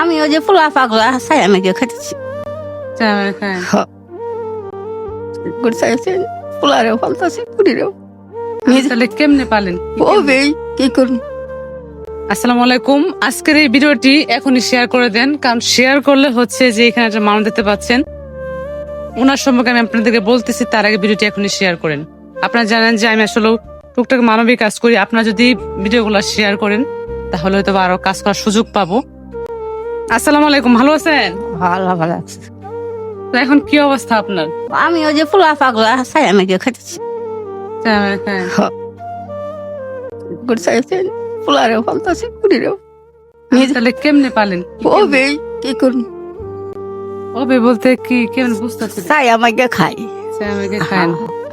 আমি ওই যে পোলা পাগলা চাই আমি খাইতেছি পোলারেও ফলতেছি পুরীরেও তাহলে কেমনে পালেন? কি করুন। আসসালামু আলাইকুম। আজকের এই ভিডিওটি এখনই শেয়ার করে দেন, কারণ শেয়ার করলে হচ্ছে যে এখানে একটা মানুষ দেখতে পাচ্ছেন, ওনার সম্পর্কে আমি আপনাদেরকে বলতেছি, তার আগে ভিডিওটি এখনই শেয়ার করেন। আপনারা জানেন যে আমি আসলে টুকটাক মানবিক কাজ করি। আপনারা যদি ভিডিওগুলো শেয়ার করেন তাহলে হয়তো আরো কাজ করার সুযোগ পাবো। আসসালামু আলাইকুম, ভালো আছেন? ভালো ভালো আছে। তো এখন কি অবস্থা আপনার? আমি ওই যে পোলা পাগলা চাই আমি খাইতেছি পোলারেও ফলতেছি পুরীরেও। তাহলে কেমনে পালেন? কি করুন। ওবে বলতে কি কেমন বুঝতেছি? চাই আমাকে খাই। আমাকে খান।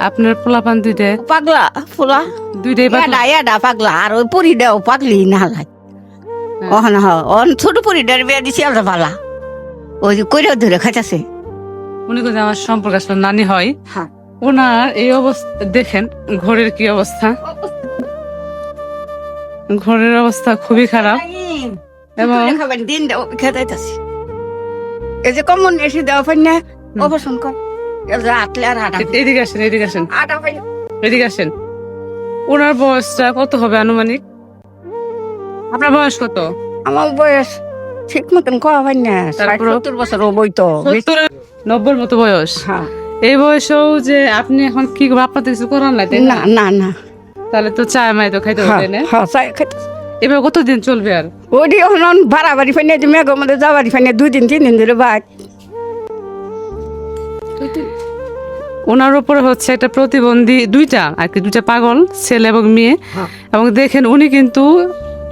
আপনার পোলাপান দুইটা পাগলা পোলা দুইটাই এডা পাগলা আর ওই পুরীটাও পাগলি না লাগে। ছোট পুরীটার বিয়ে দিছি আলাদা পালা ওই যে কইরেও ধরে খাইতেছে। উনি কোথায় আমার সম্পর্ক আসলে নানি হয়। ওনার এই অবস্থা দেখেন, ঘরের কি অবস্থা, ঘরের অবস্থা খুবই খারাপ। এবং দিন খেতেছি এই যে কমন এসে দেওয়া পাই না অপারেশন কর এদিকে আসেন, এদিকে আসেন, এদিকে আসেন। ওনার বয়সটা কত হবে আনুমানিক? আপনার বয়স কত? আমার বয়স ঠিক মতন কওয়া পাই না। 70 বছর বই তো 90 মতো বয়স। এই বয়সেও যে আপনি এখন কি করবেন? আপনার তো কিছু করার নাই, তাই না? না না, তাহলে তো চা মাই তো খাইতে হবে না? এবার কতদিন চলবে? আর ওই এখন বাড়াবাড়ি ফাইনে মেঘ মধ্যে যাবাড়ি ফাইনে 2 দিন 3 দিন ধরে বাদ। ওনার উপরে হচ্ছে একটা প্রতিবন্ধী দুইটা পাগল ছেলে এবং মেয়ে। এবং দেখেন উনি কিন্তু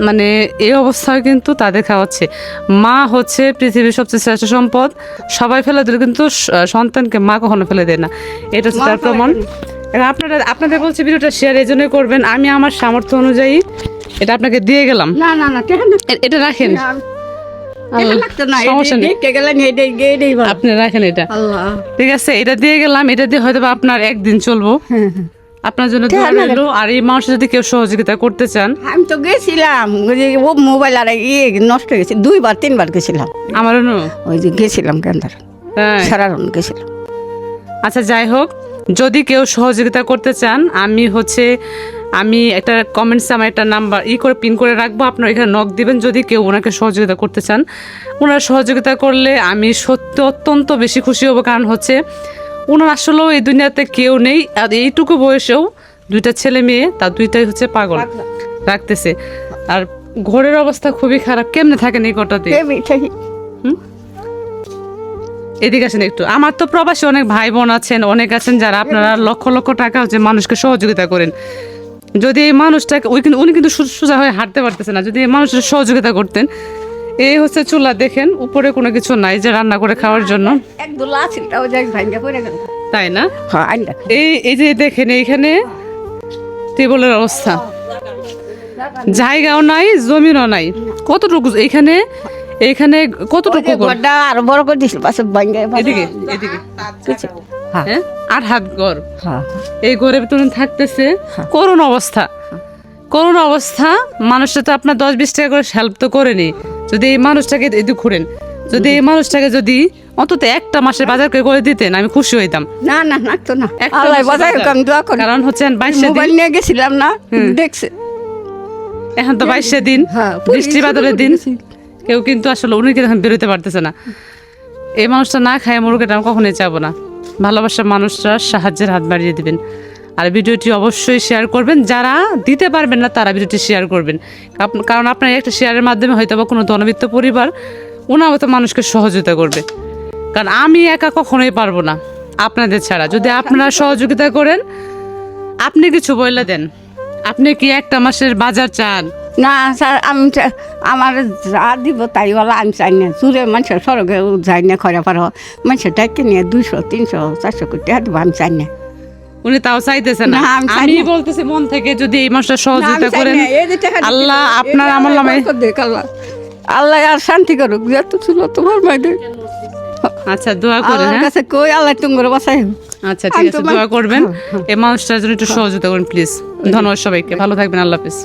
মানে এই অবস্থায় কিন্তু তাদের খাওয়াচ্ছে। মা হচ্ছে পৃথিবীর সবচেয়ে শ্রেষ্ঠ সম্পদ, সবাই ফেলে দিলে কিন্তু সন্তানকে মা কখনো ফেলে দেয় না। এটা হচ্ছে তার প্রমাণ। আপনাদের বলছি ভিডিওটা শেয়ার এই জন্যই করবেন। আমি আমার সামর্থ্য অনুযায়ী এটা আপনাকে দিয়ে গেলাম। না না না, এটা রাখেন, আপনি রাখেন এটা, ঠিক আছে? এটা দিয়ে গেলাম, এটা দিয়ে হয়তো আপনার একদিন চলবো। আপনার জন্য দোয়া রইলো। আর এই মানুষ যদি কেউ সহযোগিতা করতে চান, আমি তো গেছিলাম ও মোবাইল আর নষ্ট হয়ে গেছে, 2বার 3বার গেছিলাম। আমারও ওই যে গেছিলাম কেন্দ্র সারারণ গেছিলাম। আচ্ছা, যাই হোক, যদি কেউ সহযোগিতা করতে চান, আমি একটা কমেন্টসে আমার একটা নাম্বার করে পিন করে রাখবো, আপনারা এখানে নক দিবেন যদি কেউ ওনাকে সহযোগিতা করতে চান। ওনারা সহযোগিতা করলে আমি সত্যি অত্যন্ত বেশি খুশি হব, কারণ হচ্ছে ওনার আসলেও এই দুনিয়াতে কেউ নেই। আর এইটুকু বয়সেও 2টা ছেলে মেয়ে, তার 2টাই হচ্ছে পাগল রাখতেছে। আর ঘরের অবস্থা খুবই খারাপ। কেমনে থাকেন এই কটাতে? এদিকে আসেন একটু। আমার তো প্রবাসী অনেক ভাই বোন আছেন, অনেক আছেন যারা আপনারা লক্ষ লক্ষ টাকা হচ্ছে মানুষকে সহযোগিতা করেন। যদি এই মানুষটাকে উনি কিন্তু সোজা হয়ে হাঁটতে পারতেছে না, যদি এই মানুষটা সহযোগিতা করতেন। এই হচ্ছে চুলা, দেখেন উপরে কোনো কিছু নাই যে রান্না করে খাওয়ার জন্য, তাই না? এই যে দেখেন এইখানে টেবলের অবস্থা, জায়গাও নাই, জমিনও নাই। কতটুকু এইখানে কতটুকু আর বড় করে দিছিল এদিকে 8 হাত ঘর। এই ঘরের ভিতরে থাকতেছে। করুণ অবস্থা। মানুষটা তো আপনার 10-20 টাকা করে হেল্প তো করেনি। যদি এই মানুষটাকে ঘুরেন, যদি এই মানুষটাকে যদি অন্তত একটা মাসের বাজার করে দিতেন, আমি খুশি হইতাম। না না লাগতো না, কারণ হচ্ছে 22 দিন নিয়ে গেছিলাম না, দেখছে। এখন তো 22 দিন, বৃষ্টি বাদলের দিন, কেউ কিন্তু আসলে উনি এখন বেরোতে পারতেছে না। এই মানুষটা না খায় মরুক, এটা আমি কখনোই চাবো না। ভালোবাসার মানুষরা সাহায্যের হাত বাড়িয়ে দিবেন। আর ভিডিওটি অবশ্যই শেয়ার করবেন। যারা দিতে পারবেন না তারা ভিডিওটি শেয়ার করবেন, কারণ আপনার একটা শেয়ারের মাধ্যমে হয়তো বা কোনো ধনবিত্ত পরিবার ওনার মতো মানুষকে সহযোগিতা করবে। কারণ আমি একা কখনোই পারবো না আপনাদের ছাড়া। যদি আপনারা সহযোগিতা করেন, আপনি কিছু বলে দেন, আপনি কি একটা মাসের বাজার চান? না স্যার, আমি আমার যা দিব তাই বলা আমি চাই না। চুরে মানুষের সড়কে যাই না, খরা পার মানুষের ডাকে নিয়ে 200, 300, 400 কোটি টাকা দিব, আমি চাই না। উনি তাও চাইতেছেন না। আমি বলতেছি মন থেকে, যদি এই মানুষটা সহযোগিতা করেন, আল্লাহ আপনার আমল নামায় আল্লাহ আর শান্তি করুক। যত ছিল তোমার মাইদে। আচ্ছা, দোয়া করেন। কাছে কই আল্লাহ তোমার বাঁচাই। আচ্ছা, ঠিক আছে, দোয়া করবেন। এই মানুষটার জন্য একটু সহযোগিতা করেন প্লিজ। ধন্যবাদ সবাইকে, ভালো থাকবেন, আল্লাহ হাফেজ।